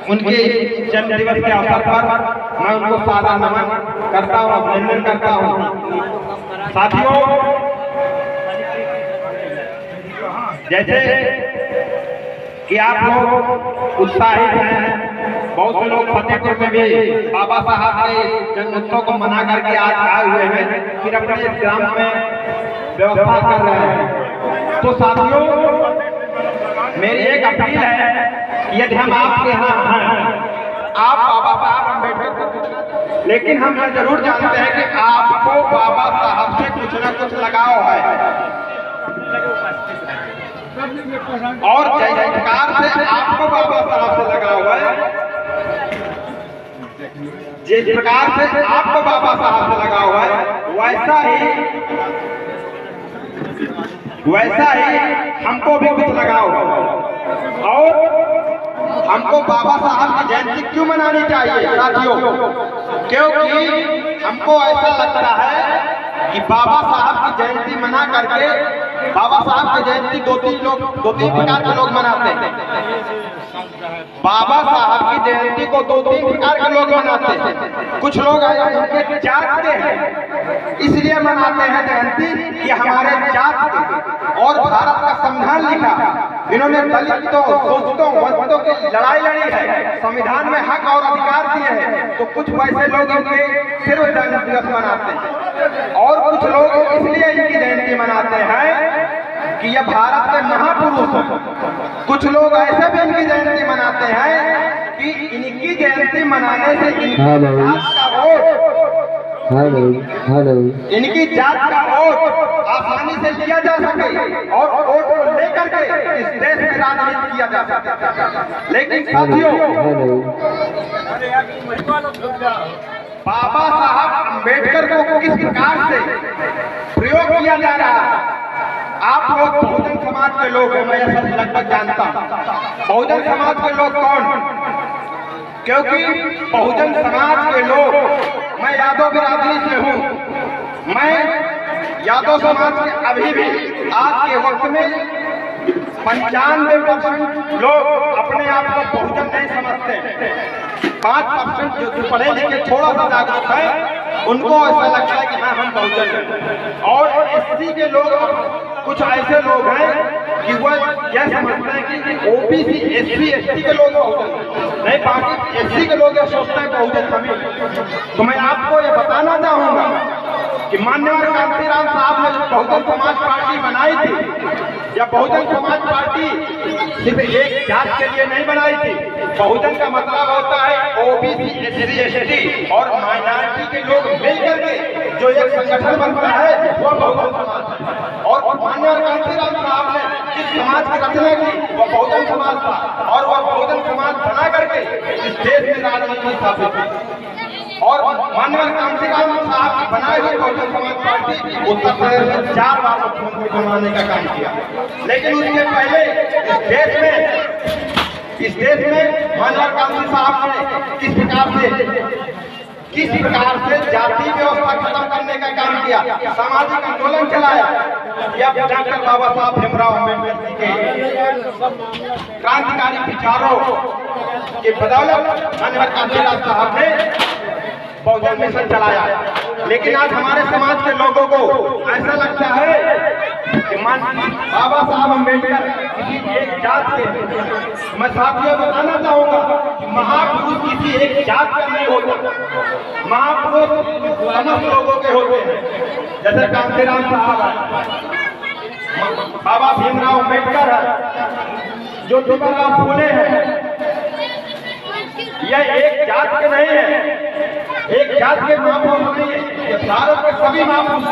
उनके जन्म दिवस के अवसर पर मैं उनको सादा नमन करता हूँ, अभिनंदन करता हूँ। साथियों, जैसे कि आप लोग उत्साहित हैं, बहुत से लोग फतेहपुर में भी बाबा साहब के जन्मोत्सव को मना करके आज आए हुए हैं, फिर अपने इस ग्राम में व्यवस्था कर रहे हैं। तो साथियों, मेरी एक अपील है कि यदि हम आपके यहाँ हैं, आप बाबा साहब अम्बेडकर, लेकिन हम यह जरूर जानते हैं कि आपको बाबा साहब से कुछ न कुछ लगाव है, और जिस प्रकार से आपको बाबा साहब से लगाव है, जिस प्रकार से आपको बाबा साहब से लगाव है, वैसा ही हमको भी कुछ लगाव है। और हमको बाबा साहब की जयंती क्यों मनानी चाहिए साथियों? क्योंकि हमको ऐसा लगता है कि बाबा साहब की जयंती मना करके, बाबा साहब की जयंती दो तीन प्रकार के लोग मनाते हैं। बाबा साहब की जयंती को दो तीन प्रकार के लोग मनाते हैं। कुछ लोग उनके जात के हैं इसलिए मनाते हैं जयंती कि हमारे जात के, और भारत का संविधान लिखा, इन्होंने दलितों, शोषितों, वंचितों की लड़ाई लड़ी है, संविधान में हक और अधिकार दिए हैं। तो कुछ वैसे लोग इनके सिर्फ जन्म दिवस मनाते हैं, और कुछ लोग इसलिए इनकी जयंती मनाते हैं कि यह भारत के महापुरुष हैं। कुछ लोग ऐसे भी इनकी जयंती मनाते हैं कि इनकी जयंती मनाने से इनकी जात का वोट आसानी से लिया जा सके और वोट को लेकर के इस देश में राजनीति किया जा सके। लेकिन साथियों, बाबा साहब अम्बेडकर को किस प्रकार से प्रयोग किया जा रहा है? आप लोग बहुजन समाज के लोग हैं, मैं यह सब लगभग जानता हूँ। बहुजन समाज के लोग कौन? क्योंकि बहुजन समाज के लोग, मैं यादव बिरादरी से हूँ, मैं यादव समाज के अभी भी आज के वक्त में 95% लोग अपने आप को बहुजन नहीं समझते। 5% जो पढ़े लिखे थोड़ा सा जागरूक है, उनको ऐसा लगता है कि हाँ हम बहुजन हैं। और एससी के लोग, कुछ ऐसे लोग हैं कि वह यह समझते हैं कि ओबीसी, एससी, एसटी के लोग बहुजन नहीं, बाकी एससी के लोग यह सोचते हैं बहुजन हमें। तो मैं आपको यह बताना चाहूंगा कि माननीय कांतीराम साहब ने बहुजन समाज पार्टी बनाई थी, या बहुजन समाज पार्टी सिर्फ एक जात के लिए नहीं बनाई थी। बहुजन का मतलब होता है ओबीसी, एससी, एसटी और माइनॉरिटी के लोग मिलकर के जो एक संगठन बनता है वह बहुजन समाज है। और माननीय कांतीराम साहब ने जिस समाज की रचना की वह बहुजन समाज था, और वह बहुजन समाज बना करके इस देश में राजनीति स्थापित की। और माननीय कांतीराम साहब की बनाई हुई बहुजन समाज पार्टी उत्तर प्रदेश में 4 बार मुख्यमंत्री बनाने का काम किया। लेकिन उसके पहले इस देश में माननीय कांती साहब ने किस प्रकार से जाति व्यवस्था खत्म करने का काम किया, सामाजिक आंदोलन चलाया। यह डॉक्टर बाबा साहब भीमराव अम्बेडकर जी के क्रांतिकारी विचारों के बदौलत माननीय कांतीराम साहब ने बहुजन मिशन चलाया। लेकिन आज हमारे समाज के लोगों को ऐसा लगता है कि बाबा साहब अम्बेडकर किसी एक जात के। मैं साथियों बताना चाहूंगा कि महापुरुष किसी एक जात का नहीं होता, महापुरुष समस्त लोगों के होते हैं। जैसे कांतीराम साहब है, बाबा भीमराव अम्बेडकर है, ज्योतिबा फूले है, यह एक जात के नहीं है, एक जात के महापुरुष नहीं है, भारत के सभी महापुरुष,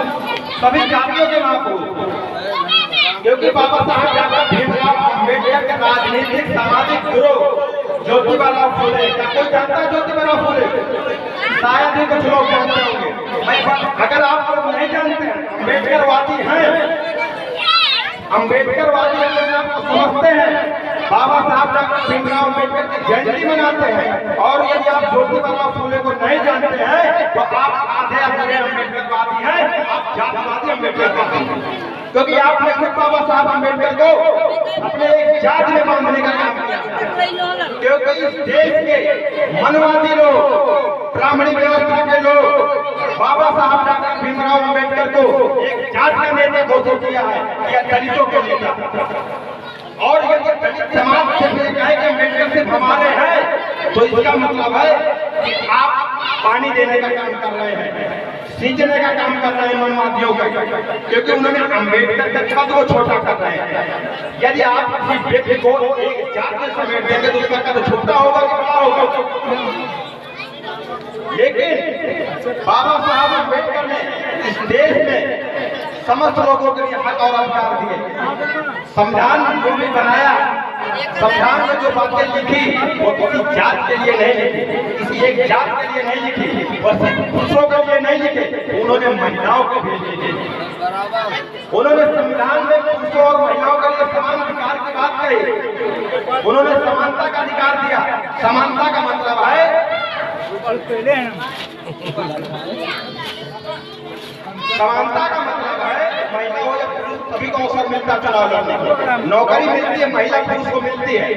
सभी जातियों के महापुरुष। क्योंकि बाबा साहब डॉक्टर भीमराव अम्बेडकर के राजनीतिक सामाजिक गुरु ज्योतिबा फूले, क्या कोई जानता है ज्योतिबा फूले? शायद ही कुछ लोग जानते होंगे। अगर आप लोग नहीं जानते, अम्बेडकरवादी हैं, अम्बेडकरवादी अपने आप को समझते हैं, बाबा साहब डॉक्टर भीमराव अम्बेडकर की जयंती मनाते हैं, और यदि आप ज्योतिबा फूले को नहीं जानते हैं तो आप आधे अधूरे अम्बेडकरवादी हैं, आप जातिवादी अम्बेडकरवादी हैं। क्योंकि आपने खुद बाबा साहब अम्बेडकर को अपने एक जात में बांधने का काम किया। क्योंकि इस देश के मनवादी लोग, ब्राह्मणी व्यवस्था के लोग बाबा साहब डॉक्टर भीमराव अम्बेडकर को एक जात का नेता घोषित किया है या दलितों के नेता। और यदि दलित समाज से कहे कि अम्बेडकर सिर्फ हमारे हैं, तो इसका मतलब है कि आप पानी देने का काम कर रहे हैं, सींचने का काम कर रहे हैं मनवादियों का, क्योंकि उन्होंने अम्बेडकर के पद को छोटा कर रहे हैं। यदि आप किसी व्यक्ति को एक जात में समेट देंगे तो उसका कद छोटा होगा कि बड़ा होगा। लेकिन बाबा साहब अम्बेडकर ने इस देश में समस्त लोगों के लिए हक और अधिकार दिए। संविधान जो भी बनाया, संविधान में जो बातें लिखी वो किसी जात के लिए नहीं लिखी, किसी एक जात के लिए नहीं लिखी, और सिर्फ पुरुषों के लिए नहीं लिखे, उन्होंने महिलाओं को भी लिखी। उन्होंने संविधान में पुरुषों और महिलाओं के लिए समान अधिकार की बात कही। उन्होंने समानता का अधिकार दिया। समानता का मतलब है समानता का मतलब है महिलाओं या पुरुष सभी को अवसर मिलता चुनाव लड़ने की। नौकरी मिलती है, महिला पुरुष को मिलती है।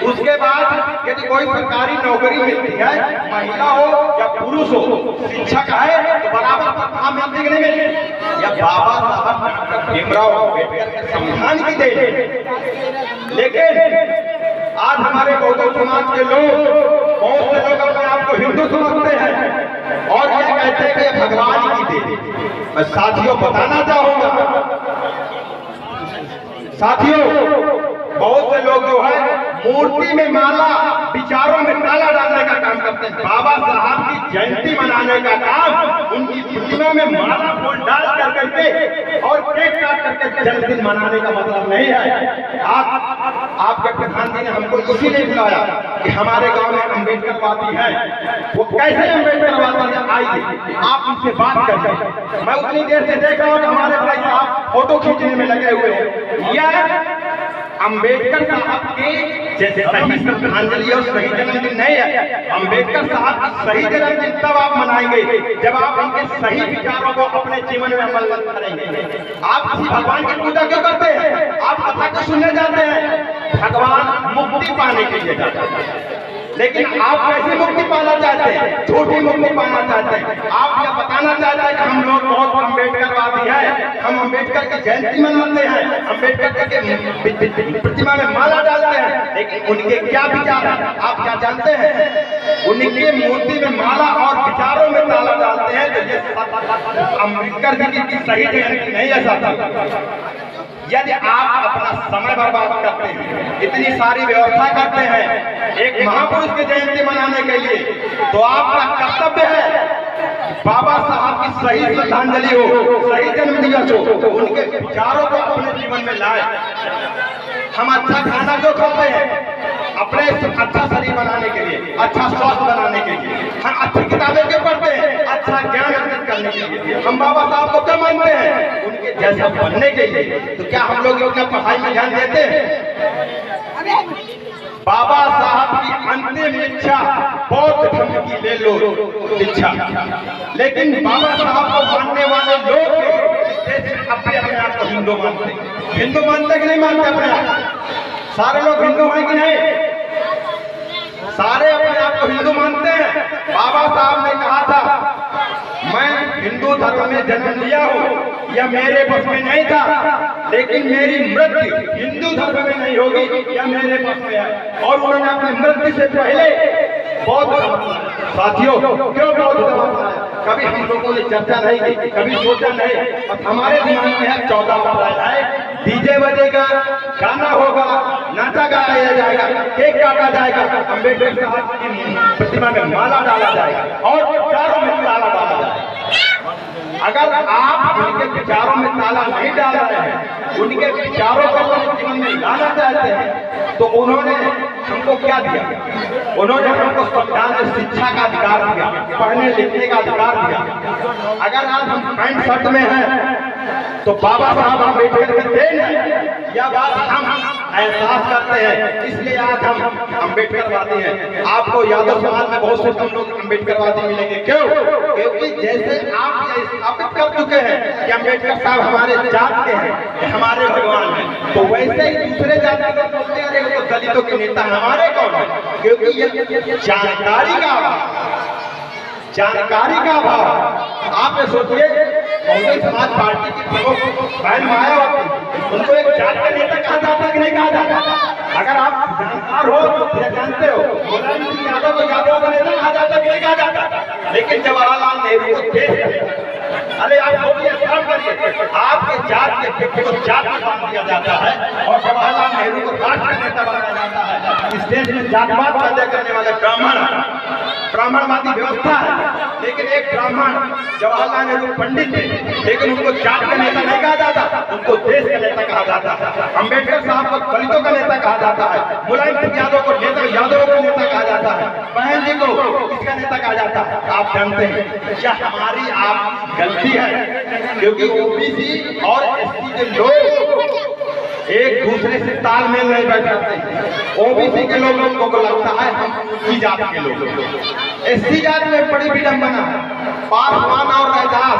उसके बाद यदि कोई सरकारी नौकरी मिलती है, महिला हो या पुरुष हो, शिक्षक है तो बराबर तनख्वाह मिलती कि नहीं मिलती। या बाबा साहब डॉक्टर भीमराव अम्बेडकर के संविधान की देन है। लेकिन आज हमारे बहुजन समाज के लोग, बहुत से लोग अपने आप को हिंदू समझते हैं और ये कहते हैं कि भगवान की देन। मैं साथियों बताना चाहूंगा, साथियों बहुत से लोग जो है मूर्ति में माला, विचारों में ताला डालने का काम करते हैं। बाबा साहब की जयंती मनाने का काम उनकी प्रतिमा में माला फूल डाल कर करके और केक काट करके जन्मदिन मनाने का मतलब नहीं है। आपके प्रधान जी ने हमको इसीलिए बुलाया कि हमारे गांव में अम्बेडकरवादी है, वो कैसे अम्बेडकरवादी है, आइए आप उनसे बात करें। मैं उतनी देर से देख रहा हूँ हमारे भाई साहब फोटो खींचने में लगे हुए हैं। यह अम्बेडकर साहब के जैसे सही श्रद्धांजलि और सही जन्मदिन नहीं है। अम्बेडकर साहब की सही जन्मदिन तब आप मनाएंगे जब आप उनके सही विचारों को अपने जीवन में अमल करेंगे। आप किसी भगवान की पूजा क्यों करते हैं? आप कथा क्यों सुनने जाते हैं? भगवान मुक्ति पाने के लिए जाते हैं। लेकिन आप कैसी मुक्ति पाना चाहते हैं? झूठी मुक्ति पाना चाहते हैं। आप यह बताना चाहते हैं कि हम लोग बहुत अम्बेडकरवादी हैं, हम अम्बेडकर की जयंती मनाते हैं, अम्बेडकर के प्रतिमा में माला डालते हैं। लेकिन उनके क्या विचार है आप क्या जानते हैं? उनके मूर्ति में माला और विचारों में ताला डालते हैं। तो ये अम्बेडकर जी की सही जयंती नहीं है साथी। यदि आप अपना समय बर्बाद करते हैं, इतनी सारी व्यवस्था करते हैं एक महापुरुष की जयंती मनाने के लिए, तो आपका कर्तव्य है बाबा साहब की सही श्रद्धांजलि हो, सही जन्मदिवस हो, तो उनके विचारों को अपने जीवन में लाए। हम अच्छा खाना क्यों खाते हैं? अपने अच्छा शरीर बनाने के लिए, अच्छा स्वास्थ्य बनाने के लिए। हम अच्छी किताबें क्यों पढ़ते हैं? अच्छा ज्ञान अर्जित करने के लिए। हम बाबा साहब को क्यों मानते हैं? उनके जैसा बनने के लिए। तो क्या हम लोग अपना पढ़ाई में ध्यान देते हैं? बाबा साहब की अंतिम इच्छा बौद्ध धर्म की ले लो इच्छा, लेकिन बाबा साहब को मानने वाले लोग अपने आप को हिंदू मानते हैं। हिंदू मानते कि नहीं मानते अपने आप? सारे लोग हिंदू हैं कि नहीं? सारे अपने आप को हिंदू मानते हैं। बाबा साहब ने कहा था मैं हिंदू धर्म में जन्म लिया हूँ, यह मेरे बस में नहीं था, लेकिन मेरी मृत्यु हिंदू धर्म में नहीं होगी, यह मेरे बस में है। और उन्होंने अपनी मृत्यु से पहले बौद्ध धर्म, साथियों क्यों बौद्ध धर्म? कभी हम लोगों ने चर्चा नहीं की, कभी सोचा नहीं। और हमारे दिमाग में है 14 अप्रैल है, डीजे बजेगा, गाना होगा, नाचा गाया जाएगा, केक काटा जाएगा, अम्बेडकर साहब की प्रतिमा में माला डाला जाएगा और विचारों में ताला डाला जाएगा। अगर आप उनके विचारों में ताला नहीं डाल रहे हैं, उनके विचारों को अपने जीवन में लाना चाहते हैं, तो उन्होंने हमको क्या दिया? उन्होंने हमको संविधान में शिक्षा का अधिकार दिया, पढ़ने लिखने का अधिकार दिया। अगर आज हम पैंट शर्ट में हैं तो बाबा साहब अम्बेडकर की देन है, यह बात हम एहसास करते हैं, इसलिए आज हम अम्बेडकरवादी हैं। आपको यादव समाज में बहुत से कम लोग अम्बेडकरवादी मिलेंगे। क्यों? क्योंकि जैसे आप ये स्थापित कर चुके हैं कि अम्बेडकर साहब हमारे जात के हैं, हमारे भगवान हैं, तो वैसे ही दूसरे जात के लोग बोलते हैं तो दलितों के नेता हमारे कौन है? क्योंकि ये जानकारी का अभाव। आप ये सोचिए, बहुजन समाज पार्टी की प्रमुख बहन मायावती, उनको एक जात का नेता कहा जाता है कि नहीं कहा जाता? अगर आप जानकार हो या जानते हो, मुलायम सिंह यादव को यादव का नेता कहा जाता है कि नहीं कहा जाता? लेकिन जवाहरलाल नेहरू को देश, अरे आप सोचिए, शर्म करिए, आपके जात के व्यक्ति को जात में बांध दिया जाता है और जवाहरलाल नेहरू को राष्ट्र नेता बनाया जाता है। इस देश में जातवाद पैदा करने वाले ब्राह्मणवादी व्यवस्था है, लेकिन एक ब्राह्मण जवाहरलाल नेहरू पंडित थे, लेकिन उनको जात का नेता नहीं कहा जाता, उनको देश का नेता कहा जाता है। अम्बेडकर साहब को दलितों का नेता कहा जाता है, मुलायम सिंह यादव को यादवों का नेता कहा जाता है, बहन जी को किसका नेता कहा जाता है? आप जानते हैं, यह हमारी आप गलती है, क्योंकि ओबीसी और एससी के लोग एक दूसरे से तालमेल नहीं बैठाते। ओबीसी के लोगों को लगता है हम उसी जात के लोग। एससी जात में बड़ी विडंबना है, पासवान और रैदास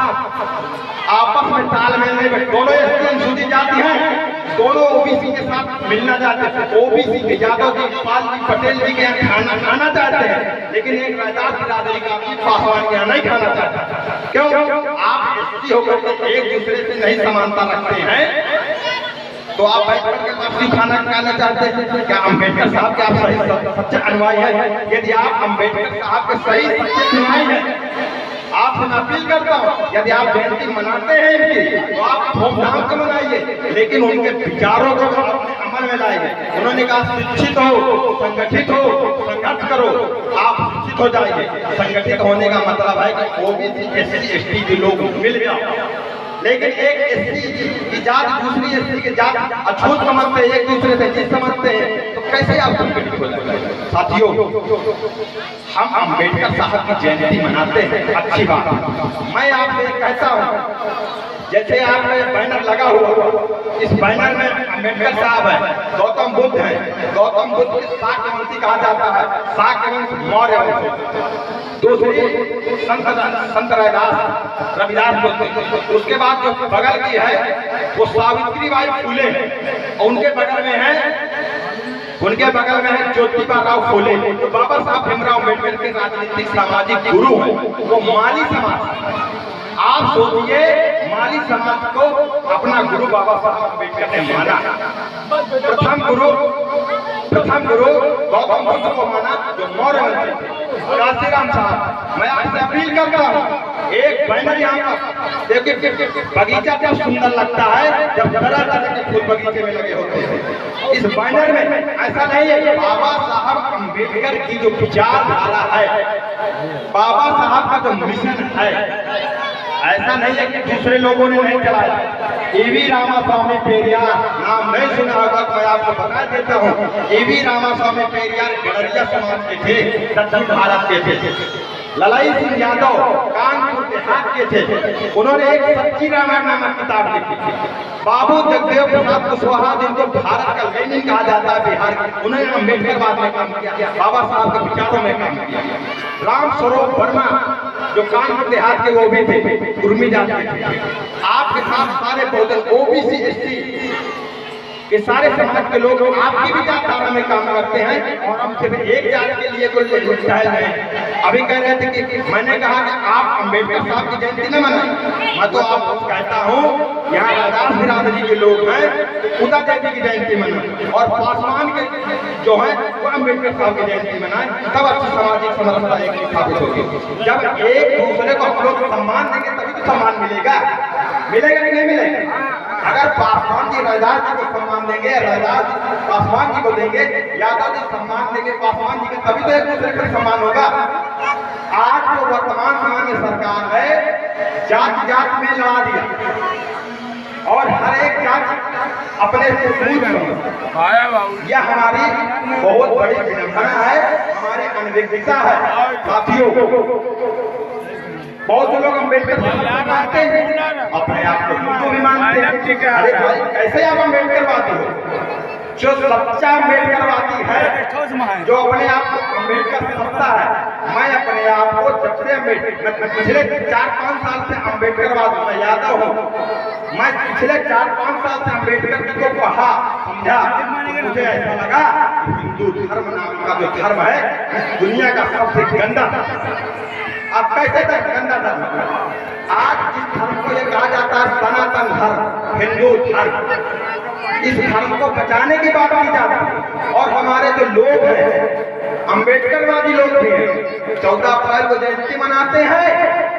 आपस में तालमेल नहीं बैठते। दोनों एससी अनुसूचित जाति हैं, दोनों ओबीसी के साथ मिलना चाहते हैं। ओबीसी के यादव जी, पाल जी, पटेल जी के यहाँ खाना चाहते हैं, लेकिन एक रैदास बिरादरी का भी पासवान के यहाँ नहीं खाना चाहता। क्यों? आप एससी होकर एक दूसरे से नहीं समानता रखते हैं, तो आप बैठकर के पास खाना चाहते हैं। क्या अम्बेडकर साहब के आप सही सच्चे अनुयायी हैं? यदि आप अम्बेडकर साहब के सही सच्चे अनुयायी हैं, आपसे मैं अपील करता हूँ, यदि आप जयंती मनाते हैं इनकी, तो आप धूमधाम से मनाइए, लेकिन उनके विचारों को अपने अमल में लाइए। उन्होंने कहा शिक्षित हो, संगठित हो, संघर्ष करो। आप शिक्षित हो जाइए। संगठित होने का मतलब है कि ओबीसी, एससी, एसटी के लोग मिल जाओ, लेकिन एक एससी की जात दूसरी एससी की जात अछूत समझते हैं, एक दूसरे से चीज समझते हैं, तो कैसे आप संगठित हो जाएंगे? साथियों, हम अम्बेडकर साहब की जयंती मनाते हैं, अच्छी बात। मैं आपसे कहता हूँ, जैसे आप बैनर लगा हुआ, इस बैनर में अम्बेडकर साहब है, गौतम बुद्ध है, गौतम बुद्ध के शाक्य वंशी कहा जाता है, शाक्य वंश मौर्य वंश। दूसरी संत रविदास बोलते हैं। उसके बाद जो बगल की है वो सावित्रीबाई फुले, और उनके बगल में है ज्योतिबा राव फुले, जो बाबा साहब भीमराव अम्बेडकर के राजनीतिक सामाजिक गुरु हैं। वो माली समाज, आप सोचिए, माली समाज को अपना गुरु बाबा साहब अम्बेडकर ने माना। प्रथम गुरु गौतम बुद्ध को माना, जो मौर्य वंश। काशीराम साहब, मैं आपसे अपील करता हूँ, एक बैनर यहाँ पर देखिए, बगीचा क्या सुंदर लगता है जब तरह तरह के फूल बगीचे में लगे होते हैं। इस बैनर में ऐसा नहीं है, बाबा साहब अम्बेडकर की जो विचारधारा है, बाबा साहब का जो मिशन है, ऐसा नहीं है कि दूसरे लोगों ने नहीं चलाया। ईवी रामास्वामी पेरियार नाम नहीं सुना होगा, तो मैं आपको बता देता हूँ। ईवी रामास्वामी पेरियार गडरिया समाज के थे, दक्षिण भारत के थे। ललाई सिंह यादव कानपुर देहात के थे, उन्होंने एक सच्ची रामायण नामक किताब लिखी थी। बाबू जगदेव प्रसाद कुशवाहा, जिनको भारत का लेनिन कहा जाता है बिहार के, उन्होंने अम्बेडकरवाद में काम किया, बाबा साहब के विचारों में काम किया। राम स्वरूप वर्मा, जो कानपुर देहात के, वो भी थे, कुर्मी जाति थे। आपके साथ सारे बहुजन ओबीसी, एससी के सारे समाज के लोग आपकी विचारधारा में काम करते हैं, और हम सिर्फ एक जात के लिए कोई स्टाइल नहीं। अभी कह रहे थे कि मैंने कहा कि आप अम्बेडकर साहब की जयंती न मनाएं, मैं तो आपको कहता हूँ, यहाँ रैदास बिरादरी के लोग हैं, उदा देवी की जयंती मनाएं, और पासवान के जो है वो अम्बेडकर साहब की जयंती मनाएं, तब अच्छी सामाजिक समरसता एक स्थापित होगी। जब एक दूसरे को हम लोग सम्मान देंगे तभी तो सम्मान मिलेगा कि नहीं मिलेगा? अगर पासवान जी रैदास जी को सम्मान देंगे, रैदास पासवान जी को देंगे, यादव जी सम्मान देंगे पासवान जी को, तभी तो एक दूसरे का सम्मान होगा। आज जो वर्तमान समय में सरकार है, जात जात में लड़ा दिया, और हर एक जात अपने से पूछ, यह हमारी बहुत बड़ी विडंबना है, हमारी अनभिज्ञता है। साथियों, बहुत से लोग अम्बेडकर मानते हैं, अपने आप को हिंदू भी मानते हैं। अरे भाई, कैसे आप अम्बेडकरवादी हो? जो सच्चा अम्बेडकरवादी है, जो अपने आप को अम्बेडकर समझता है, मैं अपने आप को जब से पिछले 4-5 साल से अम्बेडकरवादी मैं यादव हूँ, मैं पिछले 4-5 साल से अम्बेडकर को पढ़ा समझा, मुझे ऐसा लगा हिंदू धर्म नाम का जो धर्म है इस दुनिया का सबसे गंदा धर्म। अब कैसे तक गंदा धर्म? आज जिस धर्म को ये कहा जाता है सनातन धर्म, हिंदू धर्म, इस धर्म को बचाने की बात की जाती है। और हमारे जो लोग हैं अम्बेडकरवादी लोग भी हैं, 14 अप्रैल को जयंती मनाते हैं,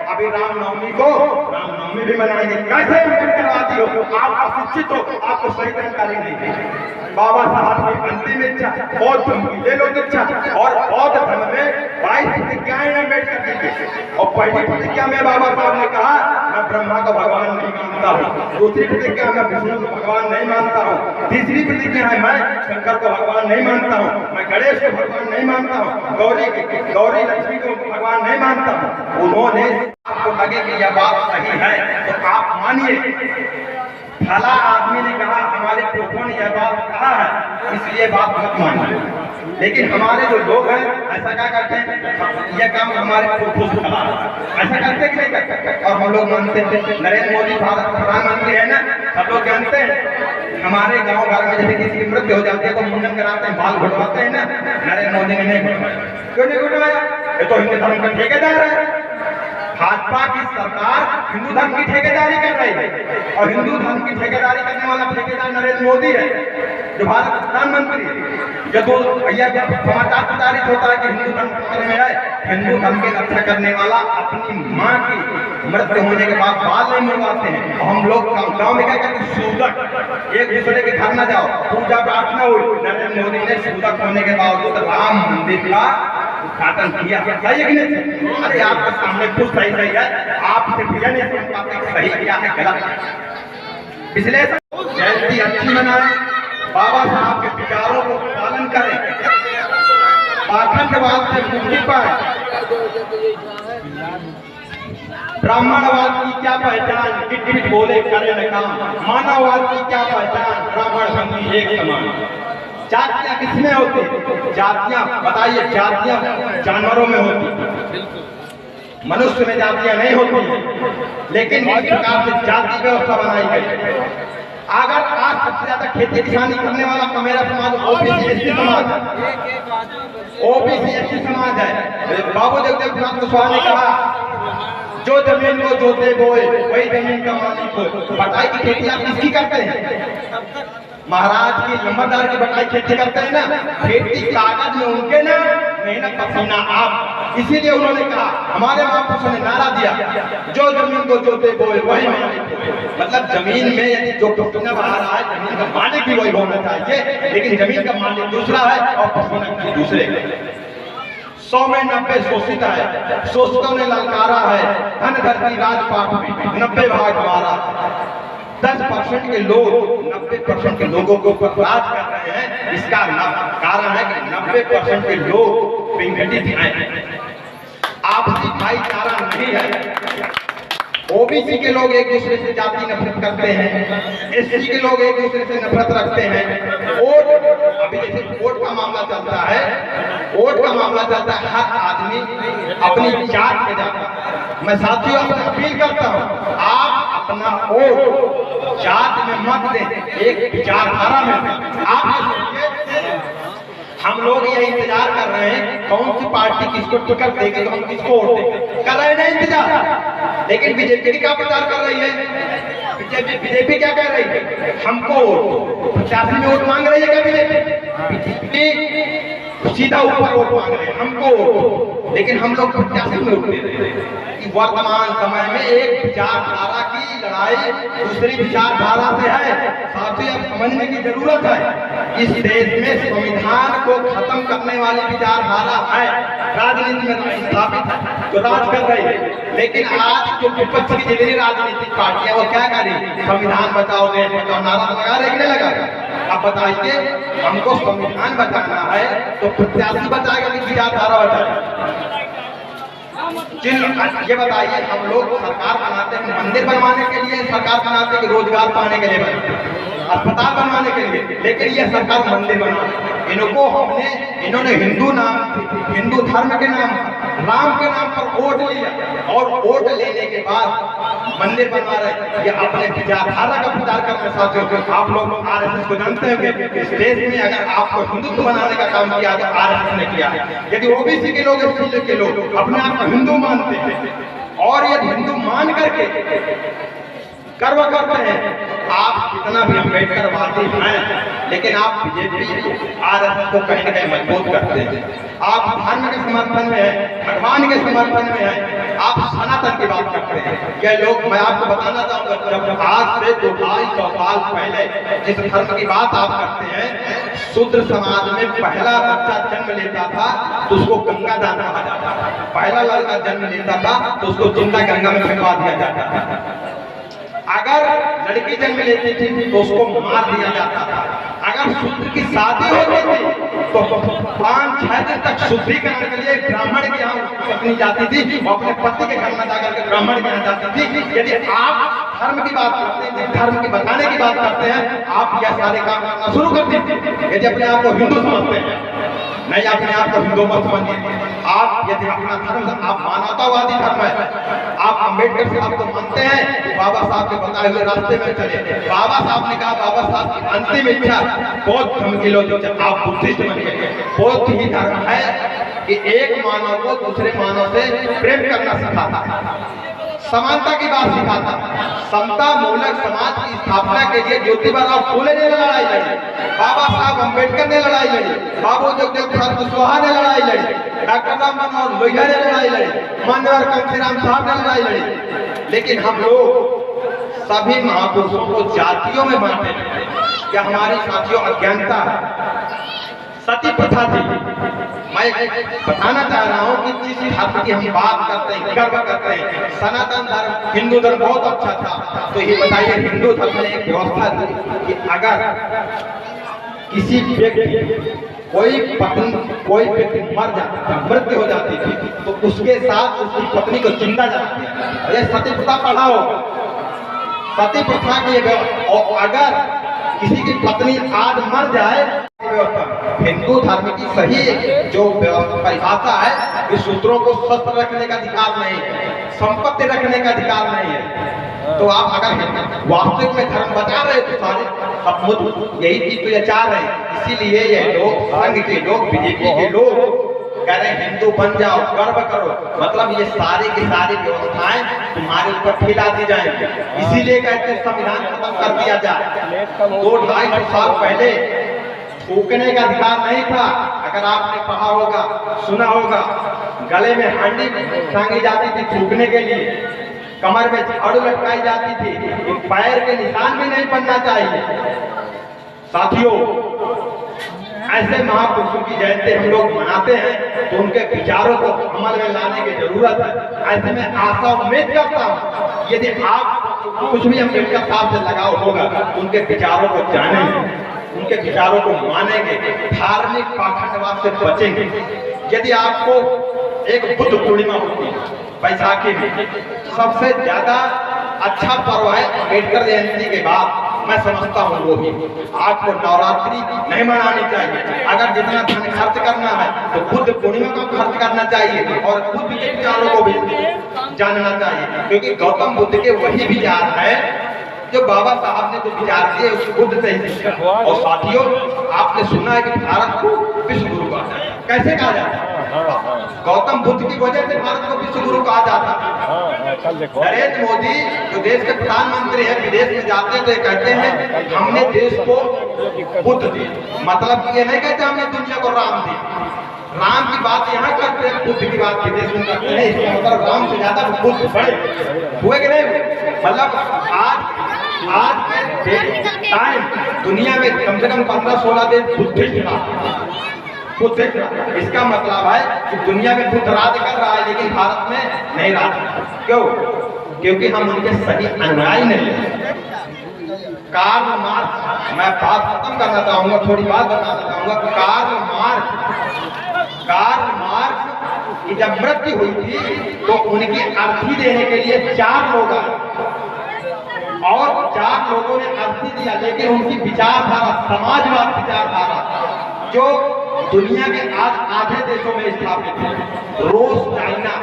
अभी रामनवमी को रामनवमी भी मनाएंगे। कैसे अम्बेडकरवादी हो? आप अशिक्षित हो, आपको सही जानकारी नहीं है। बाबा साहब की अंतिम इच्छा बौद्ध धर्म की ले लो दीक्षा, और बौद्ध धर्म में 22 प्रतिज्ञाएं अम्बेडकर जी की। और पहली प्रतिज्ञा में बाबा साहब ने कहा मैं ब्रह्मा को भगवान नहीं मानता हूँ, दूसरी प्रतिज्ञा में विष्णु को भगवान नहीं मानता हूँ, तीसरी प्रतिज्ञा है मैं शंकर को भगवान नहीं मानता हूँ, मैं गणेश को भगवान नहीं मानता हूँ, गौरी लक्ष्मी को भगवान नहीं मानता हूँ। उन्होंने आपको लगे कि यह बात सही है तो आप मानिए। भला आदमी ने कहा, हमारे पुरखों ने यह बात कहा है इसलिए बात मत मानिए। लेकिन हमारे जो लोग हैं ऐसा क्या करते हैं, यह काम हमारे पुरखों से कहा, ऐसा करते कि नहीं करते? और हम लोग मानते हैं नरेंद्र मोदी भारत प्रधानमंत्री है ना, सब लोग जानते हैं। हमारे गांव घर में जैसे किसी की मृत्यु हो जाती है तो मुंडन कराते हैं, बाल घुटवाते हैं ना, नरेंद्र मोदी ने नहीं घुटवाया। क्यों नहीं घुटवाया? ये तो हिंदू धर्म का ठेकेदार है। भाजपा की सरकार हिंदू धर्म की ठेकेदारी कर रही है, और हिंदू धर्म की ठेकेदारी करने वाला ठेकेदार नरेंद्र मोदी है, जो भारत प्रधानमंत्री है। जब यह समाचार प्रचारित होता है कि हिंदू धर्म खतरे में है, हिंदू धर्म की रक्षा करने वाला अपनी माँ की मृत्यु होने के बाद बाल नहीं मुड़वाते हैं। हम लोग गाँव में क्या कहते हैं, सूदक, एक दूसरे के घर न जाओ, पूजा प्रार्थना हुई। नरेंद्र मोदी ने सूदक होने के बावजूद राम मंदिर का उद्घाटन किया, सही है कि नहीं? अरे आपके सामने कुछ सही सही है, आपसे भैया नहीं समझ पाते सही क्या है गलत है। इसलिए जयंती अच्छी मनाएं, बाबा साहब के विचारों को पालन करें, पाखंडवाद से मुक्ति पाए। ब्राह्मणवाद की क्या पहचान, गिट गिट बोले करे न काम। मानववाद की क्या पहचान, ब्राह्मण बंदी एक समान। जातियां किसमें होती? जातियां बताइए, जातियां जानवरों में होती, मनुष्य में जातियां नहीं होती। लेकिन इस प्रकार से जाति व्यवस्था बनाई गई। अगर आज सबसे ज्यादा खेती किसानी करने वाला मेरा समाज ओबीसी एसटी समाज है, ओबीसी एसटी समाज है। बाबू जगदेव कुशवाहा ने कहा जो जमीन को जोते बोए वही जमीन का मालिक हो। बटाई की खेती आप किसकी करते हैं? महाराज की लंबादार की बटाई खेती करते हैं ना, खेती कागज में उनके ना, मेहनत पसीना आप। इसीलिए उन्होंने कहा, हमारे महापुरुषों ने नारा दिया जो जमीन को जोते बोए वही मालिक। मतलब जमीन में यदि जो पसीना बहा रहा है, जमीन का मालिक भी वही होना चाहिए, लेकिन जमीन का मालिक दूसरा है और पसीना दूसरे। 100 में 90 शोषित है, शोषितों ने ललकारा है, धन धरती राजपाट में 90 भाग हमारा। 10% के लोग 90% के लोगों को राज कर रहे हैं। इसका कारण है कि 90% के लोग विघटित हैं, आपसी भाईचारा नहीं है। ओबीसी के लोग एक दूसरे से जाति नफरत करते हैं, एससी के लोग एक दूसरे से नफरत रखते हैं। वोट, अभी जैसे वोट का मामला चलता है, वोट का मामला चलता है, हर आदमी अपनी जात में जाता है। मैं साथियों आपसे अपील करता हूँ, आप अपना वोट जात में मत दें, एक विचारधारा में। आप हम लोग ये इंतजार कर रहे हैं कौन सी पार्टी किसको टिकट देगी तो हम किसको वोट देंगे, कर रहे हैं इंतजार। लेकिन बीजेपी क्या प्रचार कर रही है? बीजेपी क्या कह रही है? हमको 85 में वोट मांग रही है क्या? बीजेपी सीधा ऊपर वोट मांग रहे हैं हमको, लेकिन हम लोग 85 में वोट दे रहे हैं। वर्तमान समय में एक विचारधारा की लड़ाई दूसरी विचारधारा से है। साथियों, अब समझने की जरूरत है, इस देश में संविधान को खत्म करने वाली विचारधारा है, राजनीति में स्थापित जो राज कर रही है। लेकिन आज जो विपक्ष की जितनी राजनीतिक पार्टियां वो क्या कर रही? संविधान बचाओ, देश बचाओ नारा लगा रहे कि नहीं लगा? अब बताइए, हमको संविधान बचाना है तो प्रत्याशी बचाएगा कि विचारधारा बचाएगा? ये बताइए, हम लोग सरकार बनाते हैं मंदिर बनवाने के लिए, सरकार बनाते हैं कि रोजगार पाने के लिए बनाते हैं? अस्पताल बनवाने के लिए, लेकिन ये सरकार मंदिर बना रही। इन्होंने हिंदू धर्म के नाम, राम के नाम पर वोट लिया और वोट लेने के बाद मंदिर बनवा रहे। ये अपने विचारधारा का प्रचार करते साथियों। आप लोग आरएसएस को जानते होंगे। इस देश में अगर आपको हिंदुत्व बनाने का काम किया तो आरएसएस ने किया है। यदि ओबीसी के लोग, एससी के लोग अपने आप को हिंदू मानते हैं और यदि हिंदू मान करके गर्व करते हैं, आप कितना भी अम्बेडकरवादी हैं, लेकिन आप बीजेपी आरएसएस को कहीं न कहीं मजबूत करते हैं। आप धर्म के समर्थन में हैं, भगवान के समर्थन में हैं, आप सनातन की बात करते हैं। ये लोग, मैं आपको बताना चाहूंगा, जब आज से 200-250 साल पहले जिस धर्म की बात आप करते हैं, शूद्र समाज में पहला बच्चा जन्म लेता था तो उसको गंगा दान कहा जाता था। पहला लड़का जन्म लेता था तो उसको जिंदा गंगा में फेंकवा दिया जाता था। अगर लड़की जन्म लेती थी तो उसको मार दिया जाता था। अगर शूद्र की शादी होती थी तो 5-6 दिन तक शुद्धिकरण के लिए ब्राह्मण के यहाँ पत्नी जाती थी, वो अपने पति के घर में जाकर के ब्राह्मण के यहाँ जाती थी। यदि आप धर्म की बात करते हैं, धर्म की बताने की बात करते हैं, आप यह सारे काम करना शुरू कर दीजिए। यदि अपने आप को हिंदू समझते हैं, नहीं अपने आप को हिंदू मत समझिए। आप यदि अपना धर्म, आप मानवतावादी धर्म है, आप अम्बेडकर साहब को मानते हैं, बाबा साहब के बताए हुए रास्ते में चले। बाबा साहब ने कहा, बाबा साहब की अंतिम इच्छा बौद्ध धर्म की लोग, आप बुद्धिस्ट बनिए। बौद्ध ही धर्म है कि एक मानव को दूसरे मानव से प्रेम करना सिखाता है, समानता की बात सिखाता है, समता मूलक समाज की स्थापना के लिए ज्योतिबा फूले ने लड़ाई लड़ी, बाबा साहब अम्बेडकर ने लड़ाई लड़ी, बाबू जगदेव कुशवाहा ने लड़ाई लड़ी, डॉक्टर राम मनोहर लोहिया ने लड़ाई लड़ी, मान्यवर कांशीराम साहब ने लड़ाई लड़ी। लेकिन हम लोग सभी महापुरुषों को जातियों में बांटे। क्या हमारी साथियों अज्ञानता है? सती प्रथा थी। मैं बताना चाह रहा हूँ कि जिस धर्म की हम बात करते हैं, गर्व करते हैं, सनातन धर्म, हिंदू धर्म बहुत अच्छा था। तो ये बताइए, हिंदू धर्म में एक व्यवस्था थी कि अगर किसी व्यक्ति, कोई व्यक्ति मर जाता, मृत्यु हो जाती थी, तो उसके साथ उसकी पत्नी को जिंदा जला दिया। ये सती प्रथा पढ़ा होगा। सती प्रथा की, और अगर किसी की पत्नी आज मर जाए, हिंदू धर्म की सही जो परिभाषा है कि शूद्रों को शस्त्र रखने का अधिकार नहीं है, संपत्ति रखने का अधिकार नहीं है। तो आप अगर वास्तविक में धर्म बचा रहे तो सारे सब यही चीज तो ये चाह रहे हैं। इसीलिए ये लोग, संघ के लोग, बीजेपी के लोग कह रहे हैं हिंदू बन जाओ, गर्व करो। मतलब ये सारी की सारी व्यवस्थाएं तुम्हारे ऊपर फैला दी जाएंगी। इसीलिए कहते हैं संविधान खत्म कर दिया जाए। 200-250 साल पहले थूकने का अधिकार नहीं था। अगर आपने पढ़ा होगा, सुना होगा, गले में हांडी टांगी जाती थी थूकने के लिए, कमर में झाड़ू लटकाई जाती थी, पैर के निशान भी नहीं बनना चाहिए। साथियों, ऐसे महापुरुषों की जयंती हम लोग मनाते हैं तो उनके विचारों को अमल में लाने की जरूरत है। ऐसे में आशा उम्मीद करता हूँ यदि आप कुछ भी अम्बेडकर साहब से लगाव होगा, उनके विचारों को जानेंगे, उनके विचारों को मानेंगे, धार्मिक पाखंडवाद से बचेंगे। यदि आपको एक बुद्ध पूर्णिमा होती है बैसाखी में, सबसे ज्यादा अच्छा पर्व है अम्बेडकर जयंती के बाद मैं समझता हूँ वो ही। आपको नवरात्रि नहीं मनानी चाहिए। अगर जितना धन खर्च करना है तो बुद्ध पूर्णिमा को खर्च करना चाहिए और बुद्ध के विचारों को भी जानना चाहिए, क्योंकि गौतम बुद्ध के वही विचार है जो बाबा साहब ने जो विचार किए उस बुद्ध से ही सीखा। और साथियों, आपने सुना है कि भारत को विश्व गुरु कहा जाता है। कैसे कहा जाता है? गौतम बुद्ध की वजह से भारत को विश्व गुरु कहा जाता है। नरेंद्र मोदी जो देश के प्रधानमंत्री हैं, विदेश में जाते हैं तो ये कहते हैं हमने देश को बुद्ध दिया। मतलब ये नहीं कहते हमने दुनिया को राम दिया। राम की बात यहाँ करते हैं, बुद्ध की बात विदेश में करते हैं। इसका मतलब राम से ज्यादा बुद्ध बड़े हुए कि नहीं? मतलब आज के टाइम दुनिया में कम से कम 15-16 देश बुद्धिस्ट बुद्धिस्ट। इसका मतलब है कि दुनिया में बुद्ध राज कर रहा है लेकिन भारत में नहीं राज। क्यों? क्योंकि हम उनके सही अनुयायी नहीं है। कार्ल मार्क्स, मैं बात खत्म करना चाहूंगा, थोड़ी बात बताना चाहूंगा। कार्ल मार्क्स की जब मृत्यु हुई थी तो उनकी अर्थी देने के लिए 4 लोग आए और 4 लोगों ने अर्थी दिया, लेकिन उनकी विचारधारा समाजवाद विचारधारा जो दुनिया के आज आधे देशों में स्थापित है, रूस, चाइना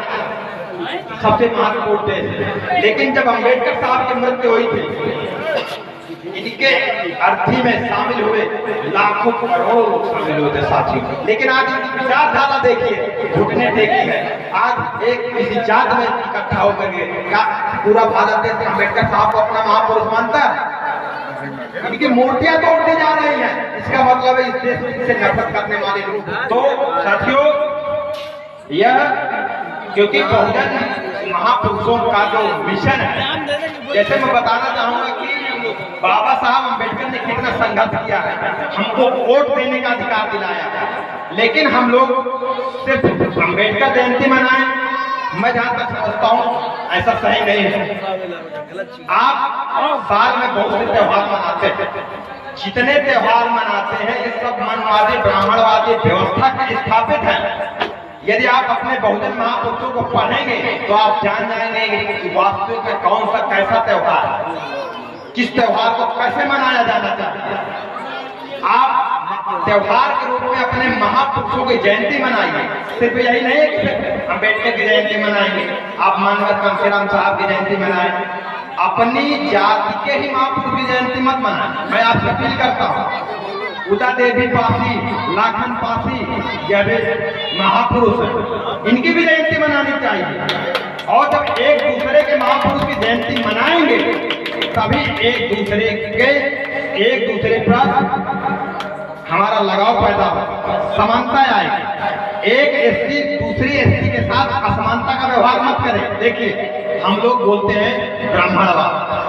सबसे महत्वपूर्ण देश है। लेकिन जब अम्बेडकर साहब की मृत्यु हुई थी, इनके अर्थी में शामिल हुए लाखों करोड़ों लोग शामिल हुए थे साथियों। लेकिन आज इनकी विचारधारा देखिए, घुटने टेकी है। आज एक किसी जात में इकट्ठा होकर के क्या पूरा भारत देश अम्बेडकर साहब को अपना महापुरुष मानता है? इनकी मूर्तियां तोड़ती जा रही हैं। इसका मतलब है इस देश से नफरत करने वाले लोग। तो साथियों, यह क्योंकि बहुजन महापुरुषों का जो मिशन है, जैसे मैं बताना चाहूंगा कि बाबा साहब अम्बेडकर ने कितना संघर्ष किया है, हमको वोट देने का अधिकार दिलाया, लेकिन हम लोग सिर्फ अम्बेडकर जयंती मनाएं, मैं जहां तक समझता हूं ऐसा सही नहीं है। आप साल में बहुत से त्योहार मनाते हैं, जितने त्योहार मनाते हैं ये सब मनवादी ब्राह्मणवादी व्यवस्था के स्थापित है। यदि आप अपने बहुजन महापुरुषों को पढ़ेंगे तो आप जान जाएंगे कि वास्तविक में कौन सा कैसा त्योहार है, किस त्योहार को कैसे मनाया जाना चाहिए। आप त्योहार के रूप में अपने महापुरुषों की जयंती मनाइए। सिर्फ यही नहीं है कि अम्बेडकर की जयंती मनाएंगे, आप मानवत कांशीराम साहब की जयंती मनाएं। अपनी जाति के ही महापुरुष की जयंती मत मनाएं। मैं आपसे अपील करता हूँ, उदा देवी पासी, लाखन पासी, यह भी महापुरुष है, इनकी भी जयंती मनानी चाहिए। और जब एक दूसरे के महापुरुष की जयंती मनाएंगे तभी एक दूसरे पर हमारा लगाव पैदा हो, समानता आएगी। एक एससी दूसरी एससी के साथ असमानता का व्यवहार मत करें। देखिए, हम लोग बोलते हैं ब्राह्मणवाद।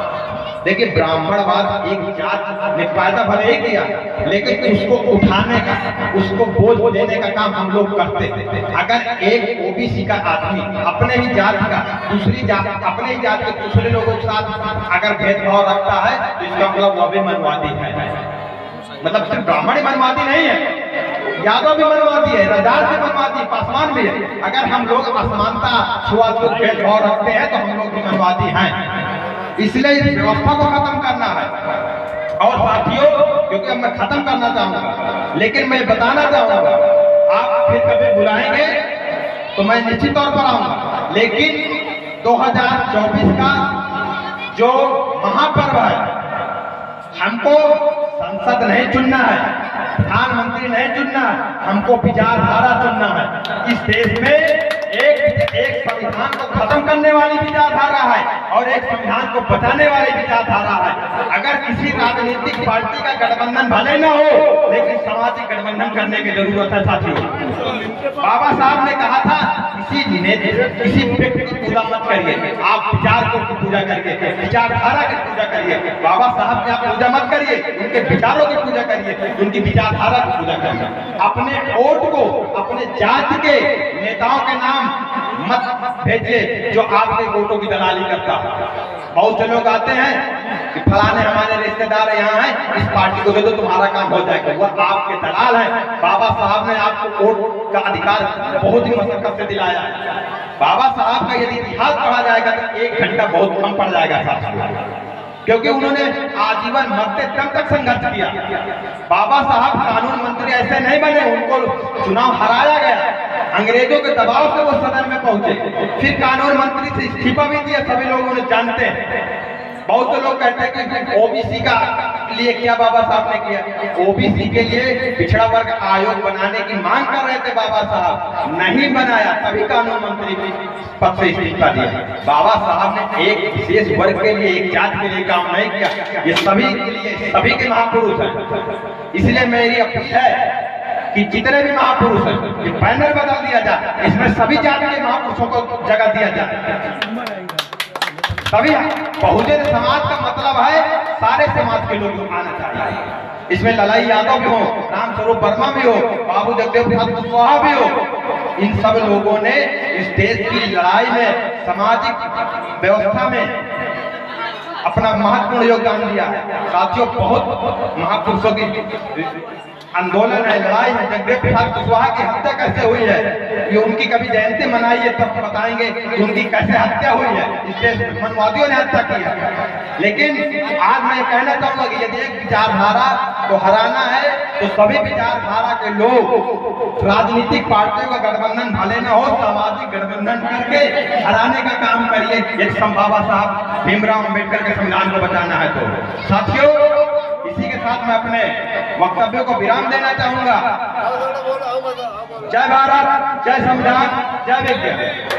देखिए, ब्राह्मणवाद एक जात ने पैदा भले ही किया, लेकिन उसको उठाने का, उसको बोझ देने का काम हम लोग करते हैं। अगर एक ओबीसी का आदमी अपने ही जात का दूसरी जात, अपने ही जात के दूसरे लोगों के साथ अगर भेदभाव रखता है तो इसका मतलब वह भी मनवादी है। मतलब सिर्फ ब्राह्मण ही मनवादी नहीं है, यादव भी मनवादी है, रजात भी मनवादी है, पासवान भी है। अगर हम लोग असमानता, छुआछूत, भेदभाव रखते हैं तो हम लोग भी मनवादी हैं। इसलिए इस व्यवस्था को खत्म करना है। और साथियों, क्योंकि अब मैं खत्म करना चाहूंगा, लेकिन मैं बताना चाहूंगा, आप फिर कभी बुलाएंगे तो मैं निश्चित तौर पर आऊंगा। लेकिन 2024 का जो महापर्व है, हमको संसद नहीं चुनना है, प्रधानमंत्री नहीं चुनना है, हमको विचारधारा चुनना है। इस देश में एक संविधान को खत्म करने वाली विचारधारा है और एक संविधान को बचाने वाली विचारधारा है। अगर किसी राजनीतिक पार्टी का गठबंधन भले न हो, लेकिन सामाजिक गठबंधन करने की जरूरत है साथियों। बाबा साहब ने कहा था, किसी व्यक्ति की पूजा मत करिए, आप विचार को पूजा करिए, विचारधारा की पूजा करिए। बाबा साहब की आप पूजा मत करिए, उनके विचारों की पूजा करिए, उनकी विचारधारा की पूजा करिए। अपने वोट को अपने जाति के नेताओं के नाम मत भेजिए जो आपके वोटों की दलाली करता है। बहुत से लोग आते हैं कि फलाने हमारे रिश्तेदार यहाँ हैं, इस पार्टी को दे दो तुम्हारा काम हो जाएगा। वह आपके दलाल है। बाबा साहब ने आपको वोट का अधिकार बहुत ही मशक्कत से दिलाया है। बाबा साहब का यदि इतिहास पढ़ा जाएगा तो 1 घंटा बहुत कम पड़ जाएगा साथियों, क्योंकि उन्होंने आजीवन मरते दम तक संघर्ष किया। बाबा साहब कानून मंत्री ऐसे नहीं बने, उनको चुनाव हराया गया, अंग्रेजों के दबाव से वो सदन में पहुंचे, फिर कानून मंत्री से इस्तीफा भी दिया। सभी लोग उन्हें जानते हैं। बहुत से लोग कहते हैं कि ओबीसी का लिए क्या बाबा साहब ने किया। ओबीसी के लिए पिछड़ा वर्ग आयोग बनाने की मांग कर रहे थे बाबा साहब, नहीं बनाया, तभी कानून मंत्री की पद से इस्तीफा दिया। बाबा साहब ने एक विशेष वर्ग के लिए, एक जाति के लिए काम नहीं किया। ये सभी के लिए, सभी के महापुरुष हैं। इसलिए मेरी अपील है कि जितने भी महापुरुष हैं, ये पैनल बदल दिया जाए, इसमें सभी जाति के महापुरुषों को जगह दिया जाए। सभी बहुजन समाज का मतलब है सारे समाज के लोग आना चाहिए। इसमें ललाई यादव भी हो, रामस्वरूप वर्मा भी हो, बाबू जगदेव प्रसाद कुशवाहा भी हो। इन सब लोगों ने इस देश की लड़ाई में, सामाजिक व्यवस्था में अपना महत्वपूर्ण योगदान दिया है। साथियों, बहुत महापुरुषों की आंदोलन है, लड़ाई है। जगदेव प्रसाद कुशवाहा की हत्या कैसे हुई है, ये उनकी कभी जयंती मनाइए तब बताएंगे कि उनकी कैसे हत्या हुई है। इस देश में मनवादियों ने हत्या की है। लेकिन आज मैं कहना चाहूंगा कि यदि एक विचारधारा को हराना है तो सभी विचारधारा के लोग राजनीतिक पार्टियों का गठबंधन भले न हो, सामाजिक गठबंधन करके हराने का काम करिए। यदि बाबा साहब भीमराव अम्बेडकर के संविधान को बचाना है तो। साथियों, इसी के साथ मैं अपने वक्तव्यों को विराम देना चाहूंगा। जय भारत, जय संविधान, जय विज्ञान।